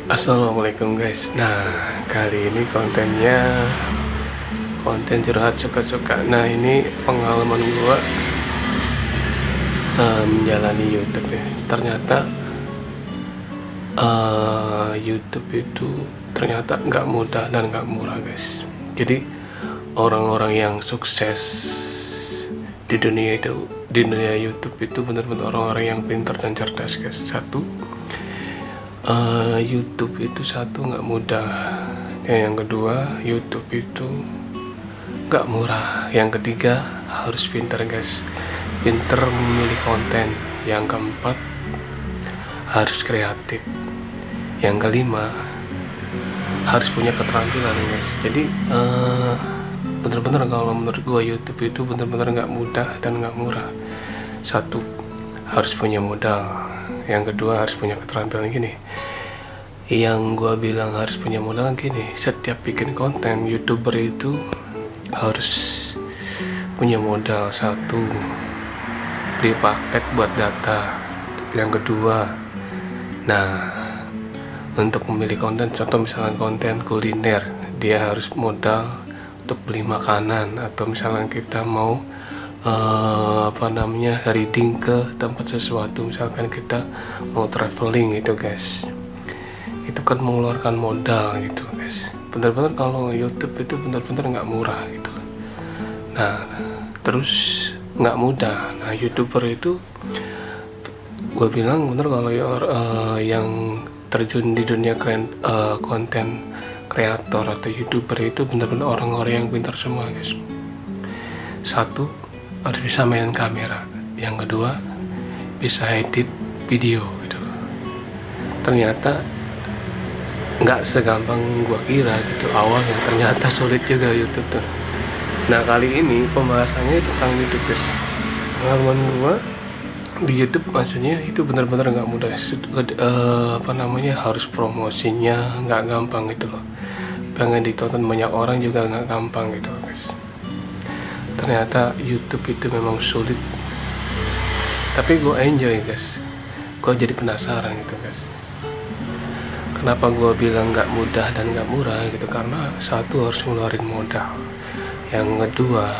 Assalamualaikum guys. Nah, kali ini konten curhat suka-suka. Nah, ini pengalaman gua menjalani YouTube ya. Ternyata YouTube itu ternyata nggak mudah dan nggak murah guys. Jadi orang-orang yang sukses di dunia YouTube itu benar-benar orang-orang yang pintar dan cerdas guys. YouTube itu nggak mudah. Yang kedua, YouTube itu nggak murah. Yang ketiga, harus pintar guys, pintar memilih konten. Yang keempat, harus kreatif. Yang kelima, harus punya keterampilan guys. Jadi bener-bener kalau menurut gua YouTube itu bener-bener nggak mudah dan nggak murah. Satu, harus punya modal. Yang kedua, harus punya keterampilan gini. Yang gua bilang harus punya modal gini, setiap bikin konten YouTuber itu harus punya modal. Satu, beli paket buat data. Yang kedua, untuk memilih konten, contoh misalnya konten kuliner, dia harus modal untuk beli makanan. Atau misalnya kita mau reading ke tempat sesuatu, misalkan kita mau traveling itu guys, itu kan mengeluarkan modal gitu guys. Bener-bener kalau YouTube itu bener-bener nggak murah gitu. Nah, terus nggak mudah. Nah, YouTuber itu gue bilang bener kalau yang terjun di dunia konten kreator atau YouTuber itu bener-bener orang-orang yang pintar semua guys. Satu, harus bisa main kamera. Yang kedua, bisa edit video gitu. Ternyata nggak segampang gua kira gitu awalnya, ternyata sulit juga YouTube tuh. Nah, kali ini pembahasannya tentang YouTube guys. Pengalaman gua di YouTube maksudnya itu benar-benar nggak mudah. Harus promosinya nggak gampang gitu loh. Pengen ditonton banyak orang juga nggak gampang gitu loh guys. Ternyata YouTube itu memang sulit, tapi gue enjoy guys. Gue jadi penasaran gitu guys, kenapa gue bilang nggak mudah dan nggak murah gitu. Karena satu, harus ngeluarin modal. Yang kedua,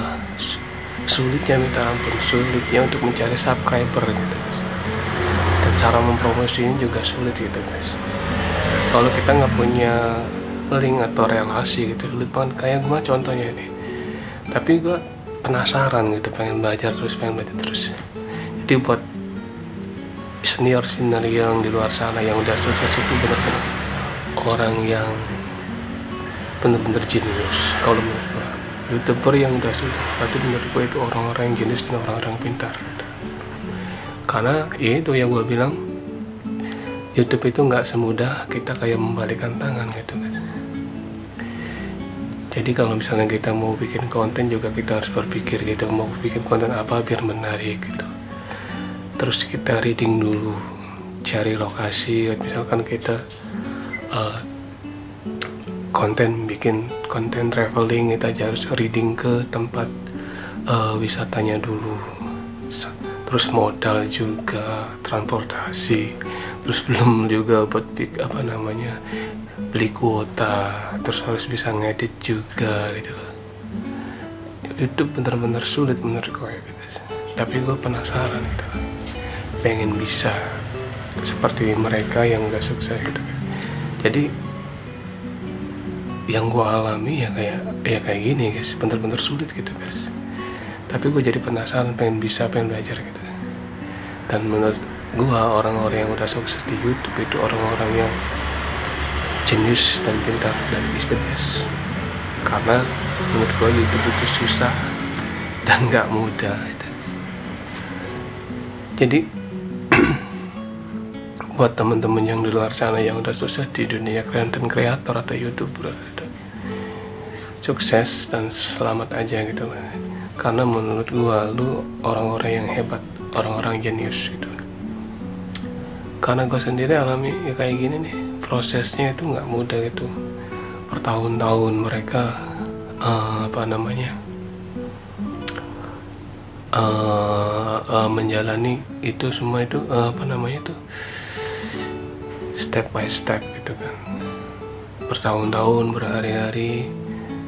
sulitnya minta ampun, sulitnya untuk mencari subscriber gitu guys. Dan cara mempromosinya juga sulit gitu guys. Kalau kita nggak punya link atau relasi gitu, sulit banget. Kayak gue contohnya ini, tapi gue penasaran gitu, pengen belajar terus. Jadi buat senior yang di luar sana yang udah sukses itu benar-benar orang yang benar-benar jenius. Kalau menurut gue, YouTuber yang udah sukses itu menurut gue itu orang-orang yang jenius dan orang-orang yang pintar. Karena ya itu yang gue bilang, YouTube itu nggak semudah kita kayak membalikkan tangan gitu kan. Jadi kalau misalnya kita mau bikin konten juga kita harus berpikir gitu, mau bikin konten apa biar menarik gitu. Terus kita reading dulu, cari lokasi. Misalkan kita bikin konten traveling, kita harus reading ke tempat wisatanya dulu. Terus modal juga, transportasi. Terus belum juga buat beli kuota. Terus harus bisa ngedit juga gitu loh. YouTube bener-bener sulit menurut gue gitu. Tapi gue penasaran gitu, pengen bisa seperti mereka yang udah sukses gitu. Jadi yang gue alami ya kayak gini guys, bener-bener sulit gitu guys. Tapi gue jadi penasaran, pengen belajar gitu. Dan menurut gue orang-orang yang udah sukses di YouTube itu orang-orang yang jenius dan pintar dan is the best. Karena menurut gue YouTube itu susah dan nggak mudah gitu. Jadi buat temen-temen yang di luar sana yang udah sukses di dunia konten kreator atau YouTuber, sukses dan selamat aja gitu. Karena menurut gua lu orang-orang yang hebat, orang-orang jenius gitu. Karena gua sendiri alami ya kayak gini nih, prosesnya itu nggak mudah gitu. Bertahun-tahun mereka menjalani itu semua itu step by step gitu kan, bertahun-tahun, berhari-hari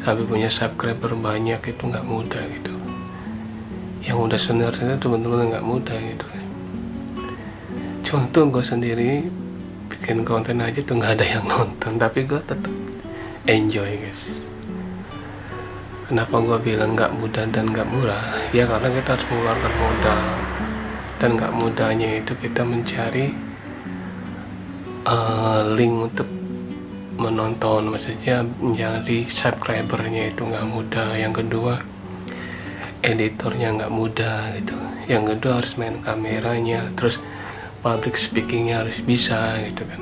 sampai punya subscriber banyak itu nggak mudah gitu. Yang udah senior itu teman-teman nggak mudah gitu. Contoh gue sendiri bikin konten aja tuh nggak ada yang nonton, tapi gue tetap enjoy guys. Kenapa gue bilang nggak mudah dan nggak murah? Ya karena kita harus mengeluarkan modal, dan nggak mudahnya itu kita mencari link untuk menonton, maksudnya mencari subscribernya itu nggak mudah. Yang kedua, editornya nggak mudah gitu. Yang kedua harus main kameranya, terus public speakingnya harus bisa gitu kan.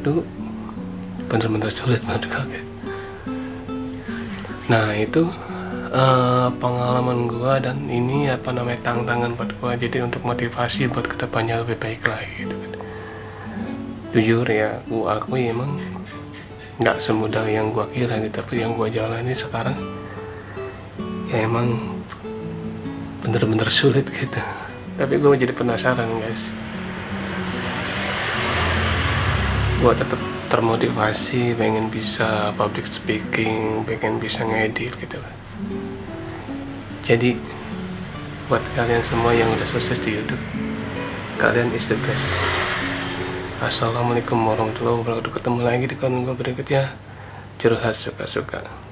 Itu bener-bener sulit menurut gue. Nah itu pengalaman gua, dan ini tantangan buat gua, jadi untuk motivasi buat kedepannya lebih baik lagi gitu kan. Jujur ya, gua akui emang nggak semudah yang gua kira gitu, tapi yang gua jalani sekarang ya emang bener-bener sulit gitu. Tapi gua jadi penasaran guys, gua tetap termotivasi, pengen bisa public speaking, pengen bisa ngedit gitu lah. Jadi buat kalian semua yang udah sukses di YouTube, kalian is the best. Assalamualaikum warahmatullahi wabarakatuh. Ketemu lagi di konten gue berikutnya, curhat suka-suka.